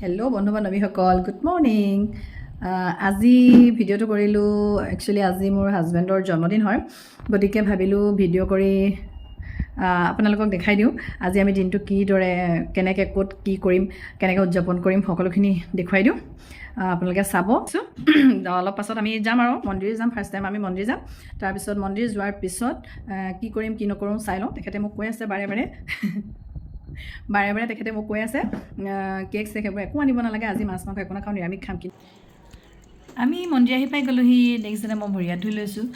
Hello' বন্ধু বান্ধৱীসকল, good morning. আজি ভিডিঅ'টো কৰিলোঁ। একচুৱেলি আজি মোৰ হাজবেণ্ডৰ জন্মদিন হয়, গতিকে ভাবিলোঁ ভিডিঅ' কৰি আপোনালোকক দেখাই দিওঁ। আজি আমি দিনটো কিদৰে কেনেকৈ ক'ত কি কৰিম, কেনেকৈ উদযাপন কৰিম, সকলোখিনি দেখুৱাই দিওঁ, আপোনালোকে চাব। অলপ পাছত আমি যাম আৰু মন্দিৰ যাম। ফাৰ্ষ্ট টাইম আমি মন্দিৰ যাম। তাৰপিছত মন্দিৰ যোৱাৰ পিছত কি কৰিম কি নকৰোঁ চাই লওঁ। তেখেতে মোক কৈ আছে বাৰে বাৰে তেখেতে মোক কৈ আছে কেক চেক সেইবোৰ একো আনিব নালাগে, আজি মাছ মাংস একো নাখাওঁ, নিৰামিষ খাম। কি আমি মন্দিৰ আহি পাই গ'লোহি। দেখিছেনে মই ভৰি হাত ধুই লৈছোঁ।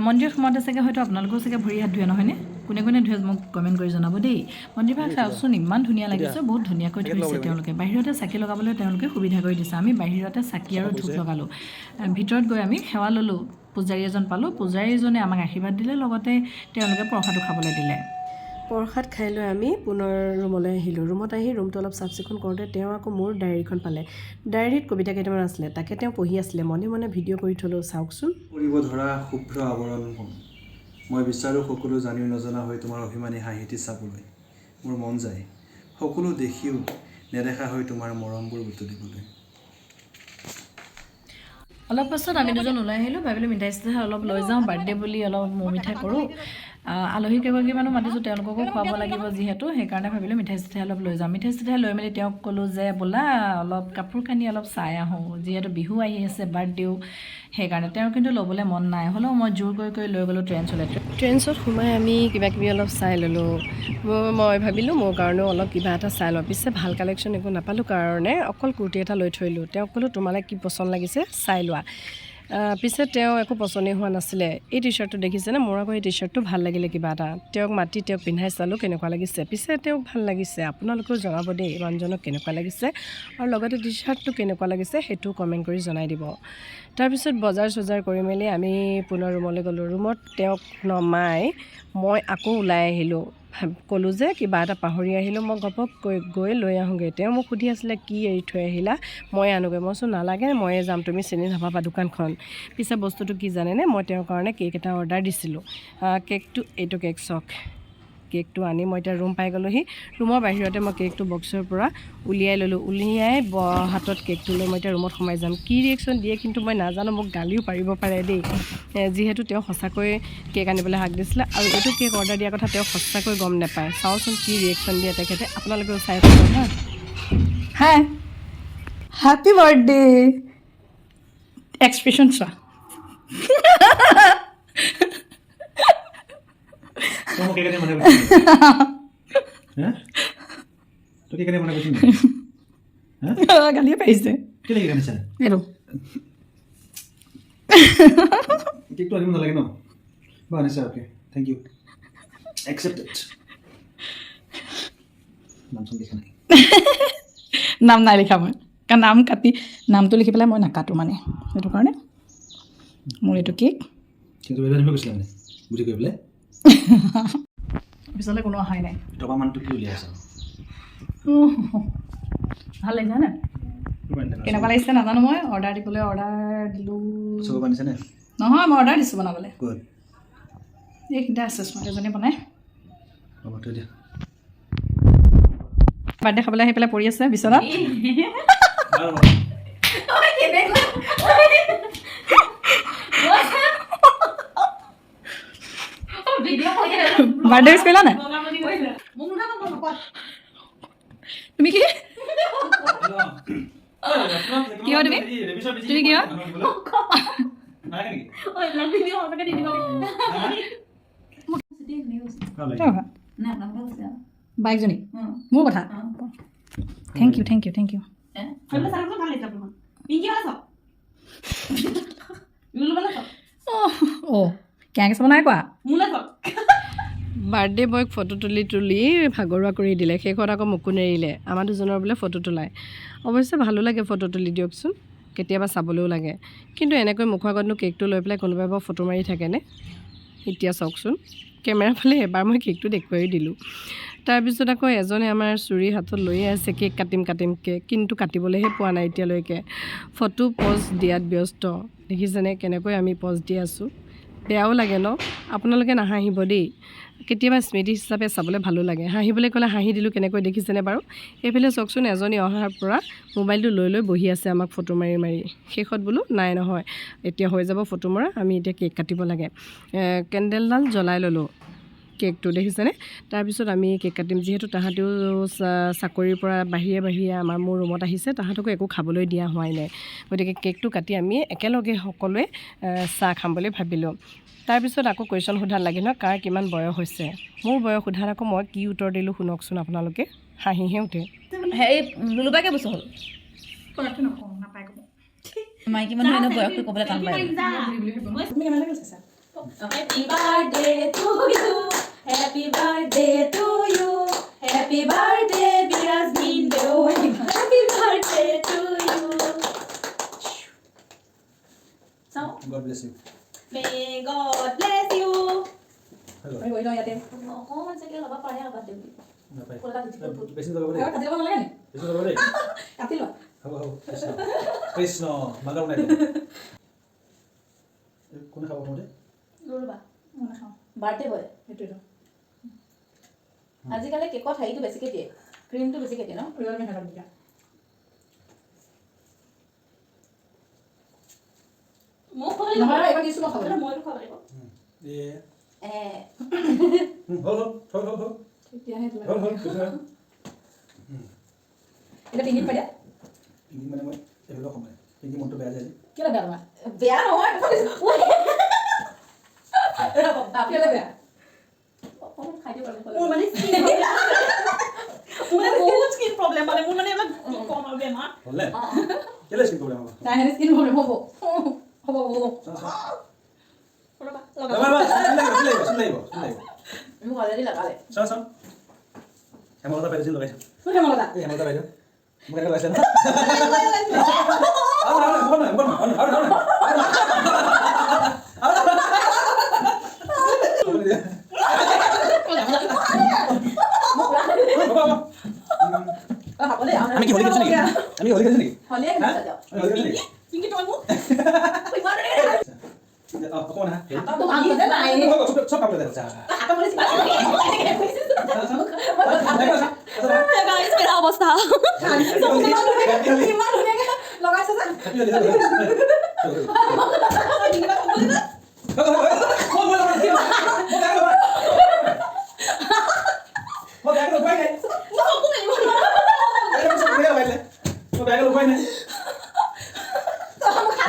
মন্দিৰত সোমাওঁতে চাগে হয়তো আপোনালোকেও চাগে ভৰি হাত ধুৱে নহয়নে? কোনে কোনে ধুৱে মোক কমেণ্ট কৰি জনাব দেই। মন্দিৰ ভাগ চাওকচোন, ইমান ধুনীয়া লাগিছে, বহুত ধুনীয়াকৈ ধুইছে তেওঁলোকে। বাহিৰতে চাকি লগাবলৈ তেওঁলোকে সুবিধা কৰি দিছে। আমি বাহিৰতে চাকি আৰু ধূপ লগালোঁ। ভিতৰত গৈ আমি সেৱা ল'লোঁ। পূজাৰী এজন পালোঁ। পূজাৰীজনে আমাক আশীৰ্বাদ দিলে, লগতে তেওঁলোকে প্ৰসাদো খাবলৈ দিলে। প্ৰসাদ খাই লৈ আমি পুনৰ ৰুমলৈ আহিলোঁ। ৰুমত আহি ৰুমটো অলপ চাফ চিকুণ কৰোঁতে তেওঁ আকৌ মোৰ ডায়েৰীখন পালে। ডায়েৰীত কবিতা কেইটামান আছিলে, তাকে তেওঁ পঢ়ি আছিলে। মনে মনে ভিডিঅ' কৰি থ'লোঁ, চাওকচোন। কৰিব ধৰা শুভ্ৰ আৱৰণ মই বিচাৰোঁ সকলো জানিও নজনা হৈ তোমাৰ অভিমানী হাঁহিটি চাবলৈ। মোৰ মন যায় সকলো দেখিও নেদেখা হৈ তোমাৰ মৰমবোৰ বুটলিবলৈ। অলপ পাছত আমি দুজন ওলাই আহিলোঁ। ভাবিলোঁ মিঠাই চিঠাই অলপ লৈ যাওঁ, বাৰ্থডে বুলি অলপ মৌ মিঠাই কৰোঁ। আলহী কেইগৰাকীমানো মাতিছোঁ, তেওঁলোককো খুৱাব লাগিব যিহেতু, সেইকাৰণে ভাবিলোঁ মিঠাই চিঠাই অলপ লৈ যাওঁ। মিঠাই চিঠাই লৈ মেলি তেওঁক ক'লোঁ যে বোলা অলপ কাপোৰ কানি অলপ চাই আহোঁ, যিহেতু বিহু আহি আছে, বাৰ্থডেও। সেইকাৰণে তেওঁৰ কিন্তু ল'বলৈ মন নাই, হ'লেও মই জোৰ কৰি লৈ গ'লোঁ ট্ৰেণ্ডছলৈ। ট্ৰেণ্ডছত সোমাই আমি কিবাকিবি অলপ চাই ল'লোঁ। মই ভাবিলোঁ মোৰ কাৰণেও অলপ কিবা এটা চাই লওঁ। পিছে ভাল কালেকশ্যন একো নাপালোঁ কাৰণে অকল কুৰ্তি এটা লৈ থৈলোঁ। তেওঁক ক'লোঁ তোমালৈ কি পচন্দ লাগিছে চাই লোৱা। পিছে তেওঁ একো পচন্দেই হোৱা নাছিলে। এই টি শ্বাৰ্টটো দেখিছেনে? মোৰ আকৌ এই টি শ্বাৰ্টটো ভাল লাগিলে কিবা এটা। তেওঁক মাতি তেওঁক পিন্ধাই চালোঁ কেনেকুৱা লাগিছে। পিছে তেওঁক ভাল লাগিছে। আপোনালোকেও জনাব দেই মানুহজনক কেনেকুৱা লাগিছে, আৰু লগতে টি শ্বাৰ্টটো কেনেকুৱা লাগিছে সেইটোও কমেণ্ট কৰি জনাই দিব। তাৰপিছত বজাৰ চজাৰ কৰি মেলি আমি পুনৰ ৰুমলৈ গ'লোঁ। ৰুমত তেওঁক নমাই মই আকৌ ওলাই আহিলোঁ। ক'লোঁ যে কিবা এটা পাহৰি আহিলোঁ, মই ঘপককৈ গৈ লৈ আহোঁগৈ। তেওঁ মোক সুধি আছিলে কি এৰি থৈ আহিলা, মই আনোগৈ। মই কৈছোঁ নালাগে, ময়ে যাম, তুমি চিনি নাপাবা দোকানখন। পিছে বস্তুটো কি জানেনে? মই তেওঁৰ কাৰণে কেক এটা অৰ্ডাৰ দিছিলোঁ। কেকটো এইটো কেক চক। কেকটো আনি মই এতিয়া ৰুম পাই গ'লোহি। ৰুমৰ বাহিৰতে মই কেকটো বক্সৰ পৰা উলিয়াই ল'লোঁ। উলিয়াই হাতত কেকটো লৈ মই এতিয়া ৰুমত সোমাই যাম। কি ৰিয়েকশ্যন দিয়ে কিন্তু মই নাজানো, মোক গালিও পাৰিব পাৰে দেই, যিহেতু তেওঁ সঁচাকৈ কেক আনিবলৈ হাক দিছিলে, আৰু এইটো কেক অৰ্ডাৰ দিয়াৰ কথা তেওঁ সঁচাকৈ গম নাপায়। চাওঁচোন কি ৰিয়েকশ্যন দিয়ে তেখেতে, আপোনালোকেও চাই থাকক হা। হাই, হেপী বাৰ্থডে। এক্সপ্ৰেশ্যন চোৱা। গালিয়ে পাৰিছে এইটো। কেকটো আনিব নালাগে ন? বা আনিছা, অ'কে, থেংক ইউ, একচেপ্টেড। নাম চাম লিখা নাই? নাম নাই লিখা মই, কাৰণ নাম কাটি নামটো লিখি পেলাই মই নাকাটো মানে, সেইটো কাৰণে মোৰ এইটো কেক। কিন্তু এইটো আনিব গৈছিলে মানে বুজি কৰি পেলাই পিছলৈ কোনো অহাই নাই। টকা মানটো কি উলিয়াই আছা? ভাল লাগিছে নে? কেনেকুৱা লাগিছে নাজানো, মই অৰ্ডাৰ দিবলৈ দিলোঁ। চব আনিছেনে? নহয়, মই অৰ্ডাৰ দিছোঁ বনাবলৈ। ক'ত? এইখিনিতে আছে, স্মাৰ্ট এজনীয়ে বনাই। হ'ব থৈ দিয়া। বাৰ্থডে খাবলৈ আহি পেলাই পৰি আছে বিচনাত। বাৰ্থডে উইচ কৰিলা নাই তুমি? কি কি হয় তুমি? তুমি কি হয়? বাইকজনী মোৰ কথা। Thank you thank you thank you. অঁ, কেনেকৈ চাব নাই কোৱা। বাৰ্থডে বয়ক ফটো তুলি ভাগৰুৱা কৰি দিলে। শেষত আকৌ মোকো নেৰিলে। আমাৰ দুজনৰ বোলে ফটো তোলাই। অৱশ্যে ভালো লাগে ফটো তুলি দিয়কচোন, কেতিয়াবা চাবলৈও লাগে। কিন্তু এনেকৈ মুখৰ আগতনো কেকটো লৈ পেলাই কোনোবাই বাৰু ফটো মাৰি থাকেনে? এতিয়া চাওকচোন, কেমেৰা ফালে এবাৰ মই কেকটো দেখুৱাই দিলোঁ। তাৰপিছত আকৌ এজনে আমাৰ চুৰি হাতত লৈয়ে আছে কেক কাটিমকৈ, কিন্তু কাটিবলৈহে পোৱা নাই এতিয়ালৈকে। ফটো প'জ দিয়াত ব্যস্ত। দেখিছেনে কেনেকৈ আমি প'জ দি আছোঁ। বেয়াও লাগে ন আপোনালোকে নাহাঁহিব দেই কেতিয়াবা স্মৃতি হিচাপে চাবলৈ ভালো লাগে হাঁহিবলৈ ক'লে হাঁহি দিলোঁ কেনেকৈ দেখিছেনে বাৰু এইফালে চাওকচোন এজনী অহাৰ পৰা মোবাইলটো লৈ লৈ বহি আছে আমাক ফটো মাৰি মাৰি শেষত বোলো নাই নহয় এতিয়া হৈ যাব ফটো মৰা আমি এতিয়া কেক কাটিব লাগে কেণ্ডেলডাল জ্বলাই ল'লোঁ কেকটো দেখিছেনে তাৰপিছত আমি কেক কাটিম যিহেতু তাহাঁতেও চাকৰিৰ পৰা বাহিৰে মোৰ ৰুমত আহিছে তাহাঁতকো একো খাবলৈ দিয়া হোৱাই নাই গতিকে কেকটো কাটি আমি একেলগে সকলোৱে চাহ খাম বুলি ভাবিলোঁ তাৰপিছত আকৌ কুৱেশ্যন সোধাত লাগে ন কাৰ কিমান বয়স হৈছে মোৰ বয়স সোধাত আকৌ মই কি উত্তৰ দিলোঁ শুনকচোন আপোনালোকে হাঁহিহে উঠে হেৰি লুলুবাই কেইবছৰ হ'ল মাইকী মানুহ এনেও বয়সটো ক'বলৈ টান পায় Happy birthday to you. Happy birthday to you. Happy birthday, Birasmin Deo. Happy birthday to you. So, God bless you. may God bless you. Hello. অকণমান চাগে ল'ব পাৰে আৰু বাৰ্থডে বুলি নাপায় ক'লা কাটি বেছি লগাব দেই কাটি ল'ব নালাগে নি বেছি লগাব দেই কাটি লোৱা হ'ব কৃষ্ণ কৃষ্ণ মাংস বনাই দিম কোনে খাব প্ৰথমতে ৰ'বা মই নাখাওঁ বাৰ্থডে বয় সেইটোৱেতো আজিকালি কেকত হেৰিটো বেছিকৈ দিয়ে ক্ৰীমটো বেছিকৈ দিয়ে ন মোক খাবলৈ নহয় এবাৰ দিছোঁ মই খাবলৈ মইতো খাব লাগিব হ'ল তেতিয়াহে এতিয়া এটা পিংগিত পাই দিয়া মানে মই এইবিলাক সময় পিংকি মনটো বেয়া যায় কেলে বেয়া তোমাৰ বেয়া নহয় কেলে বেয়া অকণমান খাই দিব লাগে মোৰ মানে বহুত স্কিন প্ৰব্লেম মানে মোৰ মানে এইবিলাক কম আৰু বেমাৰ হ'লে কেলে স্কিন প্ৰব্লেম হ'ব তাই হেৰি স্কিন প্ৰব্লেম হ'ব হ'ব মোক অলৰেডি লগালে হেমলতা বাইদেউ লগাইছে কোন হেমলতা এই হেমলতা বাইদেউ মোক এটা লগাইছে আমি কি হলি খেলিছো নেকি আমি হলি খেলিছো নেকি হলি খেলিছো নেকি পিংকি তই মোক অকমান হা তো ভাঙিছে নাই সব কাপড় দেখা হাতা বলিছ গাইজ কেৰা অৱস্থা ইমান ধুনীয়াকে লগাইছে যে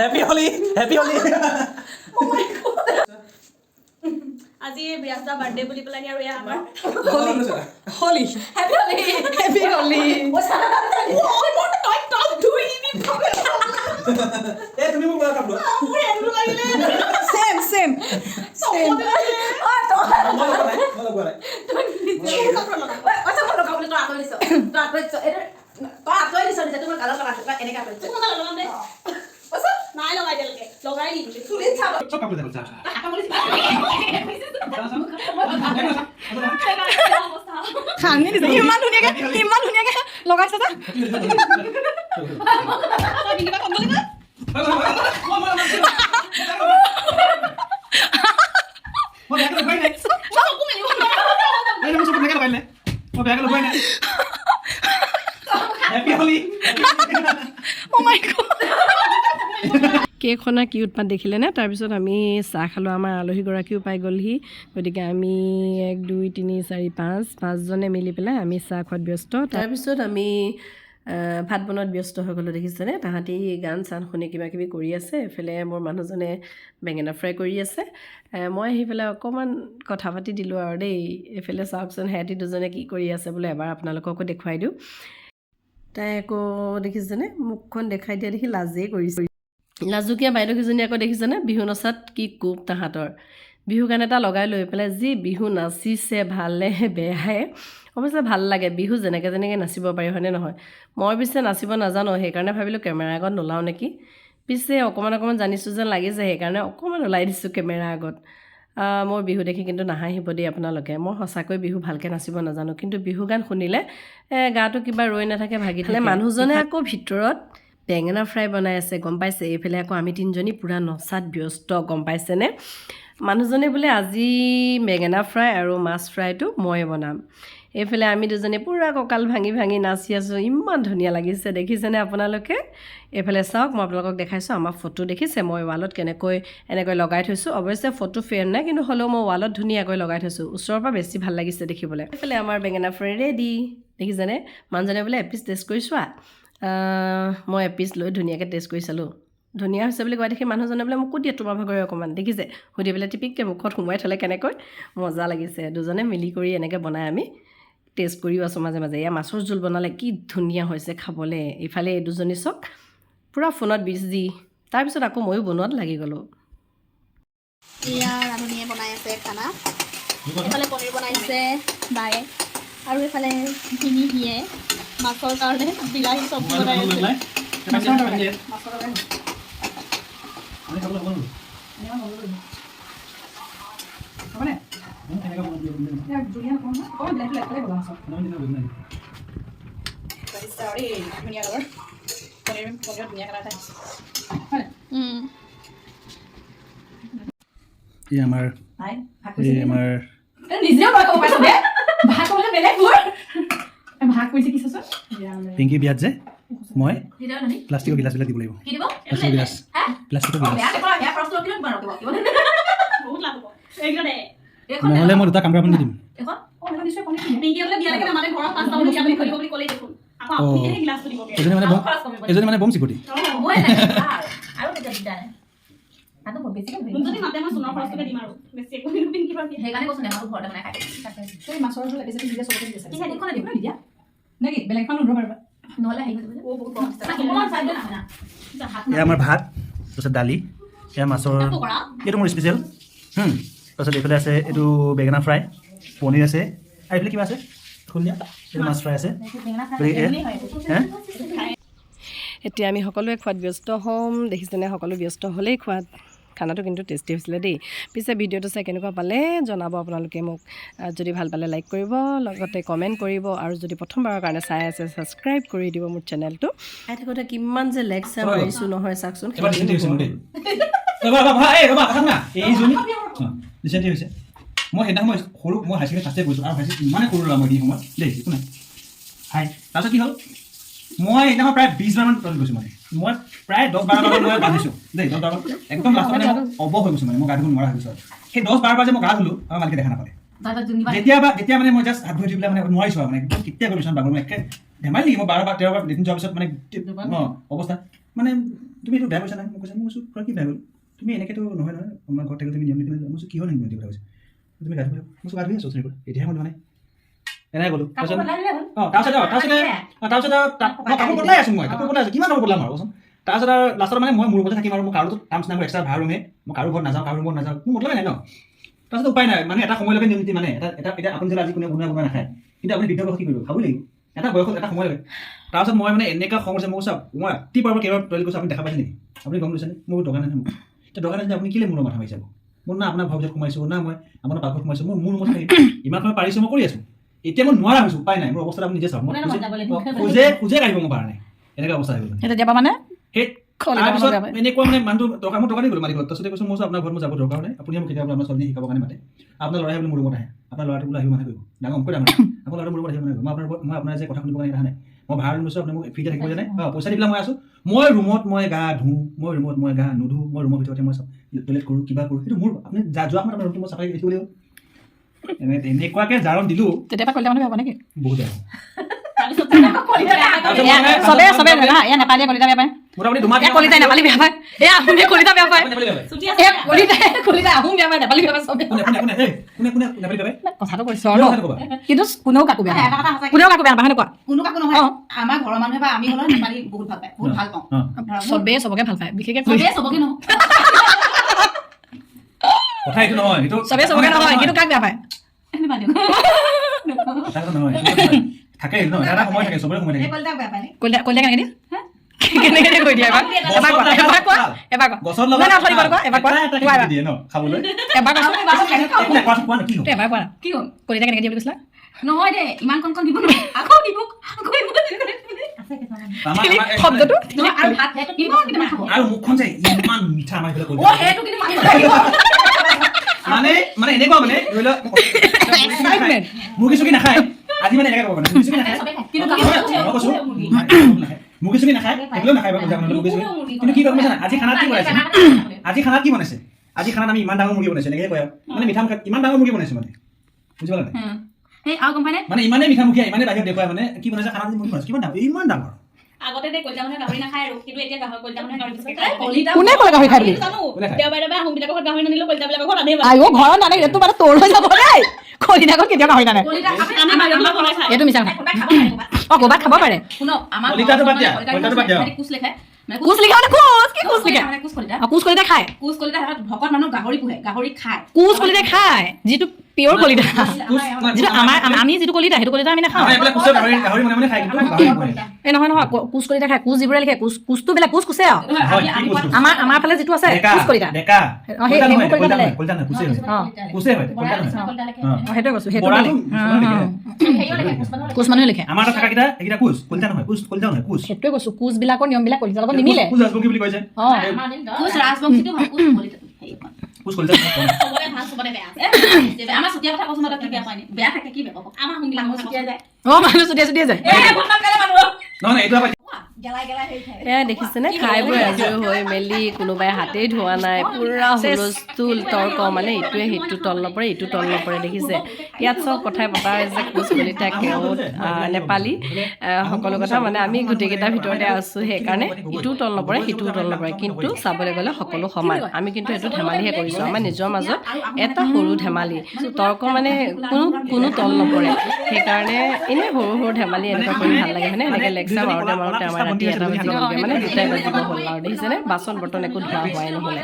Happy Holi! Happy Holi! আজি বিৰাজদাৰ বাৰ্থডে বুলি পেলাই আৰু এয়া আমাৰ হলি হেপী হলি হেপী হলি Eh, তুমি মোক লগাব কাপড়। চেম চেম মই লগোৱা নাই। নাই লগাই দিয়ালৈকে লগাই দিম চব কাপড় দেখা যা। খানি দিছে ইমান ধুনীয়াকে লগাইছে যে কেক খনা কি উৎপাত দেখিলেনে তাৰপিছত আমি চাহ খালোঁ আমাৰ আলহীগৰাকীও পাই গ'লহি গতিকে আমি 1 2 3 4 5 পাঁচজনে মিলি পেলাই আমি চাহ খোৱাত ব্যস্ত তাৰপিছত আমি ভাত বনোৱাত ব্যস্ত হৈ গ'লোঁ দেখিছেনে তাহাঁতি গান চান শুনি কিবা কিবি কৰি আছে এফালে মোৰ মানুহজনে বেঙেনা ফ্ৰাই কৰি আছে মই আহি পেলাই অকণমান কথা পাতি দিলোঁ আৰু দেই এফালে চাওকচোন সিহঁতি দুজনে কি কৰি আছে বোলে এবাৰ আপোনালোককো দেখুৱাই দিওঁ তাই আকৌ দেখিছেনে মুখখন দেখাই দিয়া দেখি লাজেই কৰিছে লাজুকীয়া বাইদেউকেইজনী আকৌ দেখিছেনে বিহু নচাত কি কোপ তাহাঁতৰ বিহু গান এটা লগাই লৈ পেলাই যি বিহু নাচিছে ভালে বেয়াই অৱশ্যে ভাল লাগে বিহু যেনেকৈ নাচিব পাৰি হয়নে নহয় মই পিছে নাচিব নাজানো সেইকাৰণে ভাবিলোঁ কেমেৰা আগত নোলাওঁ নেকি পিছে অকণমান জানিছোঁ যেন লাগিছে সেইকাৰণে অকণমান ওলাই দিছোঁ কেমেৰা আগত মোৰ বিহু দেখি কিন্তু নাহাঁহিব দেই আপোনালোকে মই সঁচাকৈ বিহু ভালকৈ নাচিব নাজানো কিন্তু বিহু গান শুনিলে গাটো কিবা ৰৈ নাথাকে ভাগি থাকে মানুহজনে আকৌ ভিতৰত বেঙেনা ফ্ৰাই বনাই আছে গম পাইছে এইফালে আকৌ আমি তিনিজনী পূৰা নচাত ব্যস্ত গম পাইছেনে মানুহজনে বোলে আজি বেঙেনা ফ্ৰাই আৰু মাছ ফ্ৰাইটো ময়ে বনাম। এইফালে আমি দুজনে পূৰা কঁকাল ভাঙি ভাঙি নাচি আছোঁ, ইমান ধুনীয়া লাগিছে দেখিছেনে আপোনালোকে? এইফালে চাওক, মই আপোনালোকক দেখাইছোঁ আমাৰ ফটো দেখিছে মই ৱালত কেনেকৈ এনেকৈ লগাই থৈছোঁ। অৱশ্যে ফটো ফ্ৰেম নাই, কিন্তু হ'লেও মই ৱালত ধুনীয়াকৈ লগাই থৈছোঁ, ওচৰৰ পৰা বেছি ভাল লাগিছে দেখিবলৈ। এইফালে আমাৰ বেঙেনা ফ্ৰাই ৰেডি দেখিছেনে? মানুহজনে বোলে এপিচ টেষ্ট কৰি চোৱা। মই এপিচ লৈ ধুনীয়াকৈ টেষ্ট কৰি চালোঁ, ধুনীয়া হৈছে বুলি কোৱা দেখি মানুহজনে বোলে মোকো দিয়ে তোমাৰ ভাগৰে অকণমান, দেখিছে? সুধি পেলাই টিপিককৈ মুখত সোমোৱাই থ'লে কেনেকৈ মজা লাগিছে। দুজনে মিলি কৰি এনেকৈ বনাই আমি টেষ্ট কৰিও আছোঁ মাজে মাজে। এয়া মাছৰ জোল বনালে কি ধুনীয়া হৈছে খাবলৈ। ইফালে এই দুজনী চক পূৰা ফোনত বিজি, তাৰপিছত আকৌ ময়ো বনোৱাত লাগি গ'লোঁ। এয়া ৰান্ধনীয়ে বনাই আছে খানা, এইফালে পনীৰ বনাইছে বায়ে, আৰু এইফালে ভিনিহিয়ে মাছৰ কাৰণে বিলাহী চব্জি বনাই আছে। আমাৰ নিজেও ভাগ ক'ব পাৰিছ বে, ভাগ ক'বলৈ বেলেগ মোৰ ভাগ কৰিছে কি চাচোন। পিংকি বিয়াত যে মই প্লাষ্টিকৰ গিলাচবিলাক দিব লাগিব। প্লাষ্টিকৰ গিলাচ, প্লাষ্টিকৰ গিলাচ নহ'লে মই দুটা কাম কৰা দিম। এজনী মানে বম চিকুটি। এয়া আমাৰ ভাত, তাৰপিছত দালি, এয়া মাছৰ, এইটো মোৰ স্পেচিয়েল। তাৰপিছত এইফালে আছে এইটো বেঙেনা ফ্ৰাই, পনীৰ আছে, আৰু এইফালে কিবা আছে খুলীয়া, এইটো মাছ ফ্ৰাই আছে। এতিয়া আমি সকলোৱে খোৱাত ব্যস্ত হ'ম, দেখিছেনে? সকলো ব্যস্ত হ'লেই খোৱাত। খানাটো কিন্তু টেষ্টি হৈছিলে দেই। পিছে ভিডিঅ'টো চাই কেনেকুৱা পালে জনাব আপোনালোকে মোক। যদি ভাল পালে লাইক কৰিব, লগতে কমেণ্ট কৰিব, আৰু যদি প্ৰথমবাৰৰ কাৰণে চাই আছে ছাবস্ক্ৰাইব কৰি দিব মোৰ চেনেলটো। খাই থাকোঁতে কিমান যে লেকচাৰ মাৰিছোঁ নহয় চাওকচোন। মই সেইদিনা মই সৰু, মই হাই ছেকেণ্ডেৰী ফাৰ্ষ্ট গৈছোঁ, আৰু হাই ছেকেণ্ডেৰী ইমানে সৰু ল'ৰা মই এই সময়ত দেই, একো নাই। হাই তাৰপিছত কি হ'ল, মই সেইদিনাখন প্ৰায় 20 বাৰমান তলত গৈছোঁ, মানে মই প্ৰায় 10-12 বাৰ মই গা ধুইছোঁ দেই, 10-12 একদম লাষ্টত মানে অৱস হৈ গৈছোঁ, মানে মই গা ধুব নোৱাৰা হৈ গৈছোঁ। সেই 10-12 বাৰ যে মই গা ধুলোঁ, আমাৰ মালিকে দেখা নাপালে। যেতিয়া মানে মই জাষ্ট হাত ধুই পেলাই মানে নোৱাৰিছোঁ আৰু, মানে একদম কেতিয়া গৈছোঁ বাগৰ, মই একে ধেমালি নেকি, মই 12-13 বাৰ লেট্ৰিন যোৱাৰ পিছত মানে অৱস্থা, মানে তুমি এইটো বেয়া কৈছা নাই? মই কৈছোঁ, মই কৈছোঁ কি বেয়া হ'ল, তুমি এনেকৈতো নহয় নহয়, আমাৰ ঘৰত থাকিলে তুমি নিয়ম নীতি মই কৈছোঁ কি হ'ল নেকি কথা কৈছে, তুমি গা ধুই, মই কৈছোঁ গা ধুই আছোঁ তেনেকৈ, এতিয়াহে মই মানে এনেকৈ গ'লোঁ। তাৰপিছত মই কাপোৰ বদলাই আছোঁ, মই কাপোৰ বদলাই আছোঁ, কিমান কাপোৰ বদলাম আৰু কচোন। তাৰপিছত আৰু লাষ্টত মানে মই মোৰ ৰুমতে থাকিম, আৰু মোৰ কাৰোতো টাৰ্মছ নাই, মোৰ এক্সট্ৰা ভাড়া ৰুমে, মই কাৰো ঘৰত নাযাওঁ, কাৰো ৰুমত নাযাওঁ, মোৰ মতলবেই নাই ন। তাৰপিছত উপায় নাই, মানে এটা সময়লৈকে নিয়ম নীতি, মানে এতিয়া আপুনি যদি আজি কোনে বনোৱা নাখায়, কিন্তু আপুনি বৃদ্ধ বয়সত কি কৰিব, খাবই লাগিব, এটা বয়সত এটা সময় লাগে। তাৰপিছত মই মানে এনেকুৱা খং হৈছে, মই কৈছোঁ মই ৰাতিপুৱাৰ পৰা কেইবাৰ টয়লেট গৈছোঁ, আপুনি দেখা পাইছে নেকি? আপুনি গম লৈছেনে? মোৰ দৰকাৰ নাই মোক, এতিয়া দৰকাৰ নাই যে আপুনি কেলৈ মোৰ মাথা মাৰিছে? মোৰ না আপোনাৰ ভাউজত সোমাইছোঁ, না মই আপোনাৰ পাকঘৰত সোমাইছোঁ, মোৰ ৰুমত ইমান সময় পাৰিছোঁ, মই কৰি আছোঁ। এতিয়া মই নোৱাৰা হৈছোঁ, উপায় নাই, মোৰ অৱস্থাটো আপুনি নিজে চাওক, মই খোজে কাঢ়িব মোৰ পৰা নাই, এনেকুৱা অৱস্থা হৈ গ'ল। তেতিয়াবা মানে সেই তাৰপিছত এনেকুৱা মানে মানুহটো দৰকাৰ, মই দৰকাৰ দি গ'লোঁ মালিকত। তাৰপিছতে কৈছোঁ, মই আপোনাৰ ঘৰত মই যাব দৰকাৰ নাই, আপুনি মোক কেতিয়াবা আপোনাৰ ছোৱালী শিকাবৰ কাৰণে মাতে, আপোনাৰ ল'ৰাই বোলে মোৰ ৰুমত আহে, আপোনাৰ ল'ৰাটো বোলে আহিব মানে কৰিব ডাঙৰ কৈ ডাঙৰ, আপোনাৰ ল'ৰাটো মোৰ ৰুমত আহিব মানে কৰিব, মই আপোনাৰ যে কথা শুনিব কাৰণে অহা নাই, মই ভাড়া ৰুম লৈছোঁ, আপুনি মোক ফ্ৰীতে থাকিব জানে, পইচা দি পেলাই মই আছোঁ, মই ৰুমত মই গা ধুওঁ, মই ৰুমত মই গা নুধুওঁ, মই ৰুমৰ ভিতৰতে মই টয়লেট কৰোঁ, কিবা কৰোঁ, সেইটো মোৰ, আপুনি যোৱা সময়ত আপোনাৰ ৰুমটো মই চাফাই ৰাখিব লাগিব। এনেকুৱাকৈ জাৰণ দিলোঁ, তেতিয়াবা কলিতা মানুহ বেয়া পায় নেকি? বহুত বেয়া। নেপালীয়ে কলিতা বেয়া পায়, মোটামুটি কলিতাই নেপালী বেয়া পায়, আহোমে কলিতা বেয়া পায়, কলিতাই আহোম বেয়া পায়, নেপালী বেয়া পায়, কথাটো কৈছো আৰু, কিন্তু কোনেও কাকো বেয়া পায়, কোনেও কাকো বেয়া নাপায়, হয় কোৱা? কোনো কাকো নহয়, আমাৰ ঘৰৰ মানুহে বা আমি হ'লেও নেপালী বহুত ভাল পায়, বহুত ভাল পাওঁ, চবেই চবকে ভাল পায়, বিশেষকৈ চবকে নহয়, কথা এইটো নহয়, এইটো চবেই চবকে নহয়, কিন্তু কাক বেয়া পায়? নহয় থাকে ন, এটা সময় থাকে, চবৰে সময় থাকে। কলিতা কেনেকৈ দিয়ে, কেনেকৈ কৈ দিয়ে এবাৰ কলিতা কেনেকৈ দিয়ে বুলি কৈছিলা? নহয় দে, ইমান কণ দিব নোৱাৰে, আকৌ দিব শব্দটো আৰু মুখখন যে ইমান মিঠা আমাৰ মানে এনেকুৱা মানে ধৰি লওক মুৰ্গী চুকি নাখায় আজি মানে এনেকৈ ক'ব মানে মুৰ্গী চুকি নাখায় মুৰ্গী চুকি নাখায় সেইটোও নাখায় মুৰ্গী চুকি কিন্তু কি কৰিব জানা আজি খানাত কি বনাইছে আজি খানাত আমি ইমান ডাঙৰ মুৰ্গী বনাইছো এনেকৈ কয় মানে মিঠা মুখা ইমান ডাঙৰ মুৰ্গী বনাইছো মানে বুজি পালা নাই এই আৰু গম পাই নে মানে ইমানেই মিঠা মুখীয়া ইমানেই বাহিৰত দেখুৱাই মানে কি বনাইছে খানাত মুৰ্গী বনাইছে কিমান ডাঙৰ ইমান ডাঙৰ আগতে দে কলিতা মানুহে গাহৰি নাখায় আৰু কিন্তু এতিয়া কলিতা মানুহে গাহৰি কোনে ক'লে গাহৰি খাই বুলি জানো দেওবাৰে দেওবাৰে আহোমবিলাকৰ ঘৰত গাহৰি নানিলেও কলিতাবিলাকৰ ঘৰত আনেই আইও ঘৰত নানে এইটো মানে তোৰ হৈ যাব দেই কলিতাকত কেতিয়াও গাহৰি নানে আনে বাহিৰত বনাই খায় এইটো মিছা কথা অ ক'ৰবাত খাব পাৰে শুনক আমাৰ কলিতাটো বাদ দিয়া কলিতাটো বাদ দিয়া কুচ লেখে কুচ লিখা মানে কুচ কি কুচ লিখা কুচ কলিতা কুচ কলিতা খায় কুচ কলিতা ভকত মানুহ গাহৰি পোহে গাহৰি খায় কুচ কলিতা খায় যিটো পিয়ৰ কলিতা যিটো আমাৰ আমি যিটো কলিতা সেইটো কলিতা আমি নাখাওঁ আমাৰ এইবিলাক কুচৰ গাহৰি মনে মনে খায় কিন্তু গাহৰি বনায় এই নহয় নহয় কুচ কলিতা খায় কুচ যিবোৰে লিখে কুচটো বেলেগ কুচ কুচে আৰু হয় কি কুচ আমাৰ ফালে যিটো আছে কুচ কলিতা ডেকা অ সেই কলিতা বেলেগ কলিতা নহয় কুচে হয় অ কুচে হয় কলিতা নহয় সেইটোৱে কৈছো সেইটো বৰাটো কুচ মানুহে লিখে আমাৰ তাত থকা কেইটা এইকেইটা কুচ কলিতা নহয় কুচ কলিতা নহয় কুচ সেইটোৱে কৈছো কুচ বিলাকৰ নিয়মবিলাক কলিতাৰ লগত নিমিলে কুচ ৰাজবংশী বুলি কৈছে অ কুচ ৰাজবংশীটো হয় কুচ কলিতা কুচ কলিতা চবৰে ভাল চবৰে বেয়া আমাৰ চুতীয়া কথা কৈছো মই কি বেয়া পাই নি বেয়া থাকে কি বেয়া পাব আমাৰ শুনিলা মানুহ চুতীয়া যায় অ মানুহ চুটিয়াই যায় নহয় এইটো আমাৰ গেলাই গেলাই হেৰি থাকে এয়া দেখিছেনে খাই বৈ আজৰি হৈ মেলি কোনোবাই হাতেই ধোৱা নাই পুৰা হুলস্থুল তৰ্ক মানে ইটোৱে সিটো তল নপৰে ইটো তল নপৰে দেখিছে ইয়াত চব কথাই পতা হৈছে কুচ কলিতা কেওট নেপালী সকলো কথা মানে আমি গোটেইকেইটাৰ ভিতৰতে আছোঁ সেইকাৰণে ইটোও তল নপৰে সিটোও তল নপৰে কিন্তু চাবলৈ গ'লে সকলো সমান আমি কিন্তু এইটো ধেমালিহে কৰিছোঁ আমাৰ নিজৰ মাজত এটা সৰু ধেমালি তৰ্ক মানে কোনো তল নপৰে সেইকাৰণে এনেই সৰু সৰু ধেমালি এনেকুৱা কৰি ভাল লাগে হয়নে এনেকৈ লেকচাৰ মাৰোঁতে মাৰোঁতে আমাৰ ৰাতি এটা বাজিবগৈ মানে দুটাই বাজিব হ'ল আৰু দেখিছেনে বাচন বৰ্তন একো ধোৱা হোৱাই নহ'লে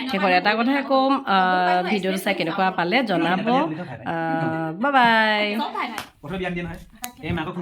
শেষত এটা কথাই ক'ম ভিডিঅ'টো চাই কেনেকুৱা পালে জনাব বাই বাই কথা বিয়ান দিয়া নহয় এই মাকক